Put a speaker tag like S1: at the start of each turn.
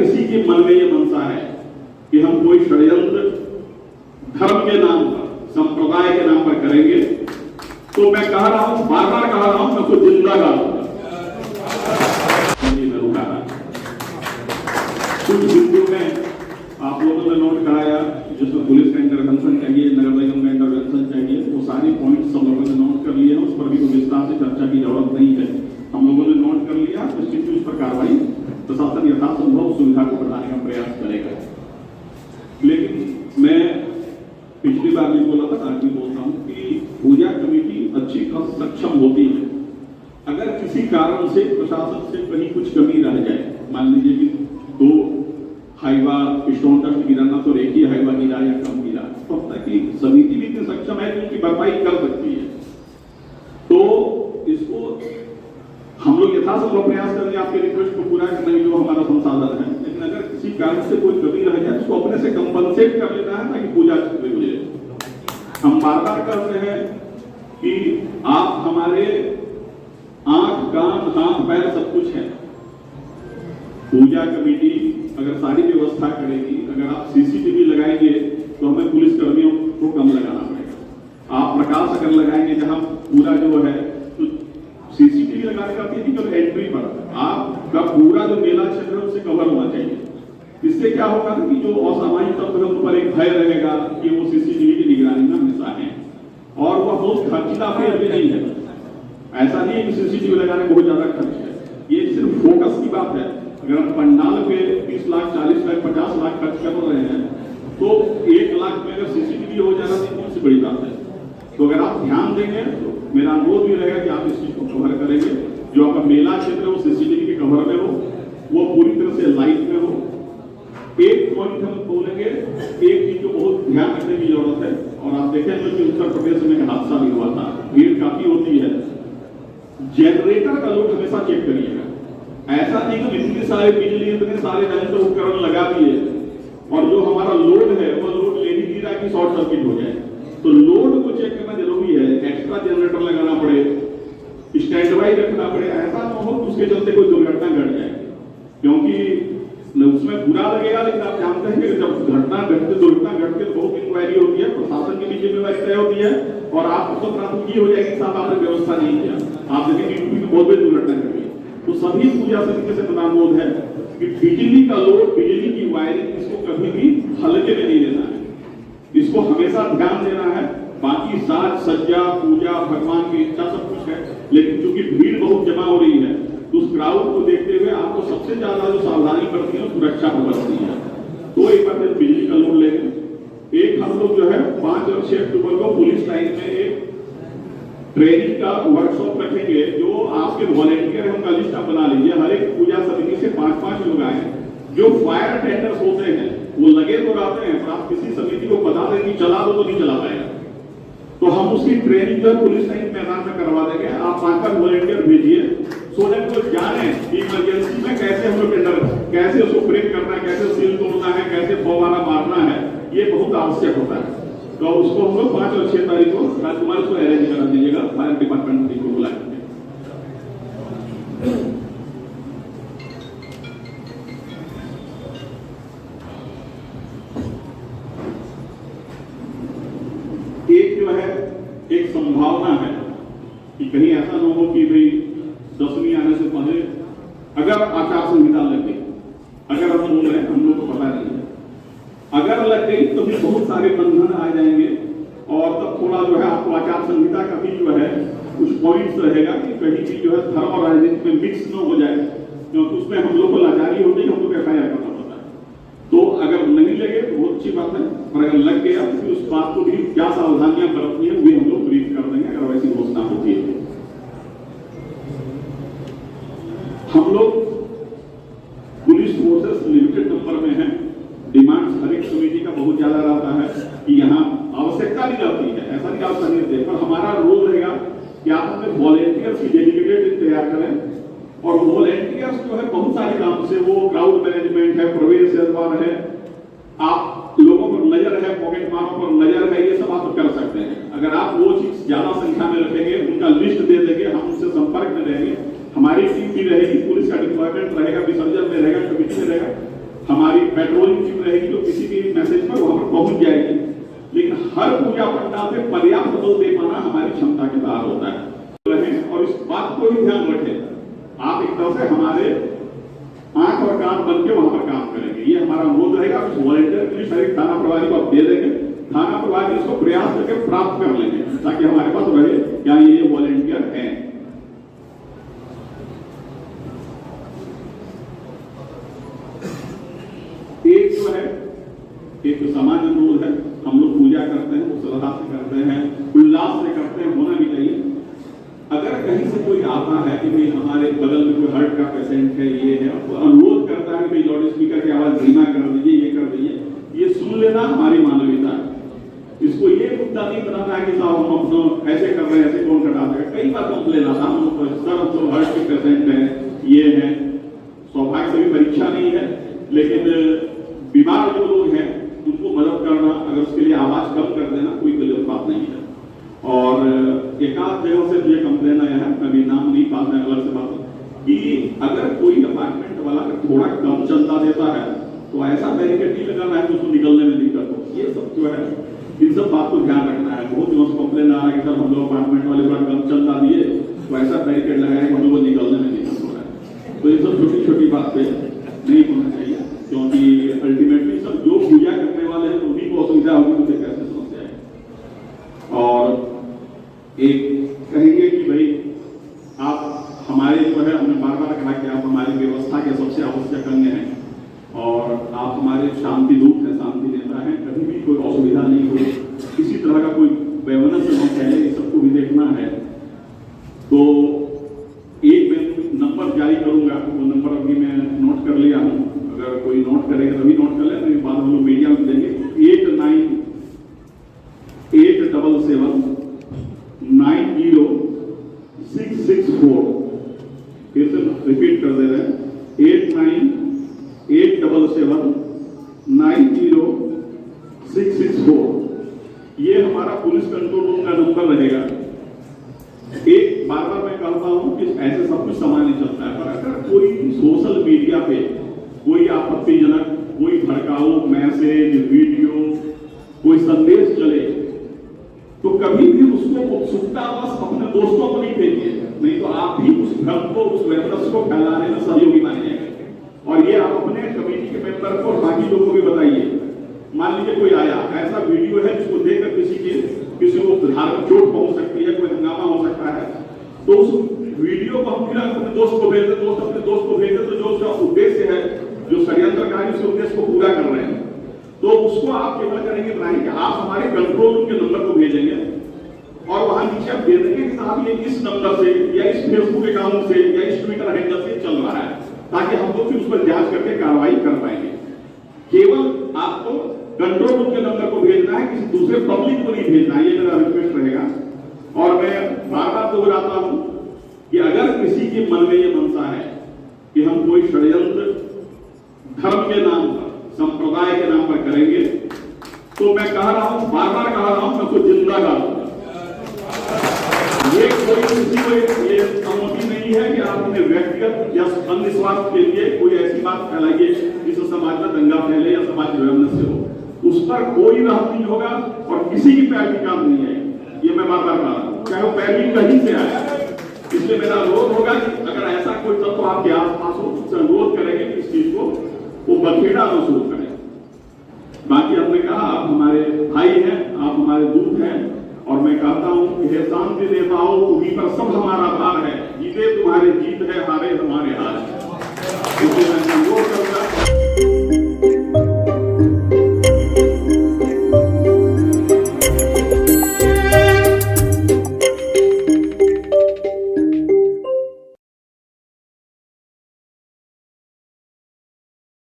S1: किसी के मन में ये मनसा है कि हम कोई षड्यंत्र धर्म के नाम पर, संप्रदाय के नाम पर करेंगे, तो मैं कह रहा हूं, बार बार कह रहा हूं, मैं उसको जिंदा डालूंगा। कुछ बिंदु में आप लोगों ने नोट कराया जिसमें पुलिस का इंटरवेंशन चाहिए, नगर निगम का इंटरवेंशन चाहिए, वो सारे पॉइंट सब लोगों ने नोट कर लिए हैं। उस पर भी कोई विस्तार से चर्चा की जरूरत नहीं है, हम लोगों ने नोट कर लिया। निश्चित उस पर कार्रवाई प्रशासन यथासंभव सुविधा को बढ़ाने का प्रयास करेगा। लेकिन मैं पिछली बार भी बोला था, आज भी बोलता हूं कि पूजा कमेटी अच्छी सक्षम होती है अगर किसी कारण से प्रशासन से कहीं कुछ कमी रह जाए। मान लीजिए कि 2 हाईवा स्टोन डस्ट गिराना तो एक ही हाईवा गिरा या कम गिरा, तो अब तक की समिति भी इतनी सक्षम है कि उनकी भरपाई कर सकती है। तो इसको हम लोग यथासंभव प्रयास करेंगे आपके रिक्वेस्ट को पूरा करने में जो हमारा संसाधन है। लेकिन अगर किसी कारण से कोई कमी रह जाए तो अपने से कंपनसेट कर लेना है ताकि पूजा हो जाए। हम बार बार कहते हैं कि आप हमारे आंख, कान, हाथ, पैर सब कुछ है। पूजा कमेटी अगर सारी व्यवस्था करेगी, अगर आप सीसीटीवी लगाएंगे तो हमें पुलिस कर्मियों को कम लगाना पड़ेगा। आप प्रकाश अगर लगाएंगे जहां पूरा जो है, तो सीसीटीवी लगाने का फिजिकल एंट्री पर आपका पूरा जो मेला क्षेत्र है उससे कवर होना चाहिए। इससे क्या होगा कि जो असामाजिक तत्व है उन पर एक भय रहेगा कि वो सीसीटीवी की निगरानी में हमेशा है, और वह बहुत खर्चीला अफेयर भी नहीं है। ऐसा नहीं है कि सीसीटीवी लगाने बहुत ज्यादा खर्च है, ये सिर्फ फोकस की बात है। अगर हम पंडाल पे 30 लाख, 40 लाख, 50 लाख खर्च कर रहे हैं तो 1 लाख में अगर सीसीटीवी हो जाएगा तो कौन सी बड़ी बात है। तो अगर आप ध्यान देंगे तो मेरा अनुरोध भी रहेगा कि आप इस चीज को कवर करेंगे। जो आपका मेला क्षेत्र है वो सीसीटीवी के कवर में हो, वो पूरी तरह से लाइट में हो। एक पॉइंट हम बोलेंगे, एक चीज को बहुत ध्यान रखने की जरूरत है, और आप देखेंगे कि उत्तर प्रदेश में एक हादसा भी हुआ था, भीड़ काफी होती है। जनरेटर का लोड हमेशा चेक करिएगा। ऐसा नहीं कि इतने सारे बिजली, इतने सारे यंत्र उपकरण लगा दिए और जो हमारा लोड है वो लोड ले ही नहीं रहा कि शॉर्ट सर्किट हो जाए। तो लोड को चेक करना जरूरी है। एक्स्ट्रा जनरेटर लगाना पड़े, स्टैंड बाई रखना पड़े, ऐसा न हो उसके चलते कोई दुर्घटना घट जाए। क्योंकि उसमें बुरा लगेगा, लेकिन आप जानते हैं कि जब दुर्घटना घटते तो बहुत इंक्वायरी होती है, प्रशासन की भी जिम्मेदारी तय होती है, और आपको तो प्राथमिकी हो जाएगी साहब आपने व्यवस्था नहीं किया। आप देखेंगे बहुत बड़ी दुर्घटना घटी। तो सभी पूजा समिति से अनुरोध है कि बिजली का लोड, बिजली की वायरिंग, इसको कभी भी हल्के में नहीं लेना है, इसको हमेशा ध्यान देना है। बाकी साज सज्जा, पूजा, भगवान की इच्छा सब कुछ है, लेकिन चूंकि भीड़ बहुत जमा हो रही है तो उस क्राउड को देखते हुए आपको सबसे ज्यादा जो सावधानी बरतनी है सुरक्षा को बरतनी है। तो एक बार बिजली का लोड लेंगे। एक हम लोग जो है 5 और 6 अक्टूबर को पुलिस लाइन में एक ट्रेनिंग का वर्कशॉप रखेंगे। जो आपके वॉलेंटियर है उनका लिस्ट आप बना लीजिए। हर एक पूजा समिति से 5-5 लोग आए। जो फायर अटेंडर्स होते हैं वो लगे तो रहते हैं, पर आप किसी समिति को बता दें कि चला दो तो नहीं चला पाएगा। तो हम उसकी ट्रेनिंग जो पुलिस लाइन मैदान में करवा देंगे। आप 5-5 वॉलेंटियर भेजिए, सो दैट वो जाने इमरजेंसी में कैसे हम लोग टेंडर, कैसे उसको ब्रेक करना है, कैसे सील तोड़ना है, कैसे फव्वारा मारना है, ये बहुत आवश्यक होता है। तो उसको हम लोग 5 और 6 तारीख को राजकुमार को अरेंज करा दीजिएगा, फायर डिपार्टमेंट को बुला के। एक जो है एक संभावना है कि कहीं ऐसा न हो कि भाई दसवीं आने से पहले अगर आचार संहिता लग गई, अगर हम बोल रहे हैं, हम लोग को पता नहीं है, अगर लग गई तो भी बहुत सारे बंधन आ जाएंगे, और तब थोड़ा जो है आपको आचार संहिता का भी जो है कुछ पॉइंट्स रहेगा कि कहीं भी जो है धर्म और राजनीति में मिक्स न हो जाए, क्योंकि उसमें हम लोग को लाचारी होती है, हम लोग FIR करना पड़ता है। तो अगर नहीं लगे तो बहुत अच्छी बात है, पर अगर लग गया तो फिर उस बात को भी क्या सावधानियां बरतनी है वे हम लोग ब्रीफ कर देंगे अगर वैसी घोषणा होती है। हम लोग पुलिस फोर्सेस लिमिटेड नंबर में हैं। डिमांड्स हर एक समिति का बहुत ज्यादा रहता है कि यहाँ आवश्यकता भी रहती है, ऐसा नहीं आप समझ सकते, पर हमारा रोल रहेगा कि आप अपने वॉलेंटियर्स की डेडिकेटेड तैयार करें। और वॉलेंटियर्स जो है बहुत सारे काम से, वो क्राउड मैनेजमेंट है, प्रवेश द्वार है, आप लोगों पर नजर है, पॉकेट मारों पर नजर है, ये सब आप कर सकते हैं। अगर आप वो चीज ज्यादा संख्या में रखेंगे, उनका लिस्ट दे देंगे, हम उनसे संपर्क में रहेंगे, हमारी टीम भी रहेगी, पुलिस का डिपार्टमेंट रहेगा, विसर्जन में रहेगा, कमेटी में रहेगा, हमारी पेट्रोलिंग टीम रहेगी जो किसी भी मैसेज पर वहां पर पहुंच जाएगी, लेकिन हर पूजा पंडाल पे पर्याप्त बल दे पाना हमारी क्षमता के बाहर होता है। और इस बात को भी ध्यान रखें, आप एक तरह से हमारे आंख और कान बन के वहां पर काम करेंगे, ये हमारा अनुरोध रहेगा। उस वॉलंटियर के लिए सारे थाना प्रभारी को आप दे देंगे, थाना प्रभारी इसको प्रयास करके प्राप्त कर लेंगे ताकि हमारे पास रहे क्या ये वॉलंटियर है। एक जो है एक सामान्य अनुरोध है, हम लोग पूजा करते हैं, श्रद्धा से करते हैं, उल्लास से करते हैं, होना भी चाहिए। अगर कहीं से कोई आता है कि भाई हमारे बगल में कोई हार्ट का पेशेंट है, ये है, तो अनुरोध करता है कि लाउड स्पीकर की आवाज धीमा कर दीजिए, ये कर दीजिए, ये सुन लेना हमारी मानवीयता है। इसको ये मुद्दा नहीं बनाना है कि साहब हम अपना ऐसे कर रहे हैं, ऐसे कौन कटा देगा। कई बार कंप्लेन आता है सर हम तो हार्ट के पेशेंट है, ये है। सौभाग्य से भी परीक्षा नहीं है, लेकिन बीमार जो लोग हैं उनको मदद करना, अगर उसके लिए आवाज कम कर देना कोई गलत बात नहीं है। और एकाध जगह से ये कंप्लेन आया है, कभी नाम नहीं पास है, अलग से बात कि अगर कोई अपार्टमेंट वाला थोड़ा कम चंदा देता है तो ऐसा बैरिकेड नहीं लगाना है कि उसको निकलने में दिक्कत हो। ये सब जो है इन सब बात को ध्यान रखना है। बहुत दिनों से कंप्लेन आ रहा है कि सर हम लोग अपार्टमेंट वाले थोड़ा कम चंदा दिए तो ऐसा बैरिकेड लगाया कि हम लोग को निकलने में दिक्कत हो रहा है। तो ये सब छोटी छोटी बात पे नहीं होना चाहिए, क्योंकि अल्टीमेटली सब जो पूजा करने वाले हैं उन्हीं को असुविधा होगी, मुझे कैसे समस्या है। और एक कहेंगे कि भाई आप हमारे जो है, हमने बार बार कहा कि आप हमारी व्यवस्था के सबसे आवश्यक अंग हैं और आप हमारे शांति दूत हैं, शांति नेता हैं। कभी भी कोई असुविधा नहीं हो, किसी तरह का कोई वैमनस्य न फैले, ये सबको भी देखना है। तो एक मैं नंबर जारी करूंगा, वो नंबर अभी मैं नोट कर लिया हूं, अगर कोई नोट करेगा तभी नोट कर ले, नहीं बाद हम लोग मीडिया में देंगे। 8987906664, फिर से रिपीट कर दे रहे हैं, 8987906664, ये हमारा पुलिस कंट्रोल रूम का नंबर रहेगा। एक बार बार मैं कहता हूं कि ऐसे सब कुछ सामान्य चलता है, पर अगर कोई सोशल मीडिया पे कोई आपत्तिजनक, कोई भड़काऊ मैसेज, वीडियो, कोई संदेश चले तो कभी भी उसको उत्सुकता बस अपने दोस्तों को नहीं भेजिए, नहीं तो आप भी उस भ्रम को, उस वैमनस्य को फैलाने में सहयोगी माने जाएंगे। और ये आप अपने कमेटी के मेंबर को और बाकी लोगों को भी बताइए। मान लीजिए कोई आया, ऐसा वीडियो है जिसको देखकर किसी को धार्मिक चोट पहुंच सकती है, कोई हंगामा हो सकता है, तो उस वीडियो को हम फिर अपने दोस्त को भेजते, दोस्त अपने दोस्त को भेजते, तो जो उसका उद्देश्य है, जो षड्यंत्रकारी उस उद्देश्य को पूरा कर रहे हैं, तो उसको आप केवल करेंगे बनाएंगे कि आप हमारे कंट्रोल रूम के नंबर को भेजेंगे और वहां नीचे आप दे देंगे कि साहब ये इस नंबर से या इस फेसबुक अकाउंट से या इस ट्विटर हैंडल से चल रहा है, ताकि हम लोग फिर उस पर जांच करके कार्रवाई कर पाएंगे। केवल आपको कंट्रोल रूम के नंबर को भेजना है, किसी दूसरे पब्लिक को नहीं भेजना है, ये मेरा रिक्वेस्ट रहेगा। और मैं बार बार दोहराता हूं कि अगर किसी के मन में ये मनसा है कि हम कोई षड्यंत्र धर्म के नाम पर, संप्रदाय के नाम पर करेंगे, तो मैं कह रहा हूं, बार बार कह रहा हूं, मैं उसको जिंदा डालूंगा। ये कोई किसी को ये अनुमति नहीं है कि आप अपने व्यक्तिगत या अन्य स्वार्थ के लिए कोई ऐसी बात फैलाइए जिससे समाज में दंगा फैले या समाज वैमनस्य हो। उस पर कोई रहम नहीं होगा और किसी की पैर की काम नहीं है, ये मैं बार बार कह रहा हूं, चाहे वो पैर भी कहीं से आए। इसलिए मेरा अनुरोध होगा कि अगर ऐसा कोई तत्व आपके आसपास हो, उससे अनुरोध करेंगे कि इस चीज को वो बखेड़ा न शुरू करें। बाकी हमने कहा आप हमारे भाई हैं, आप हमारे दूत हैं, और मैं कहता हूं कि हे शांति नेताओं, तुम्हीं पर सब हमारा भार है, जीते तुम्हारे जीत है, हारे हमारे हार। इसलिए मैं अनुरोध करता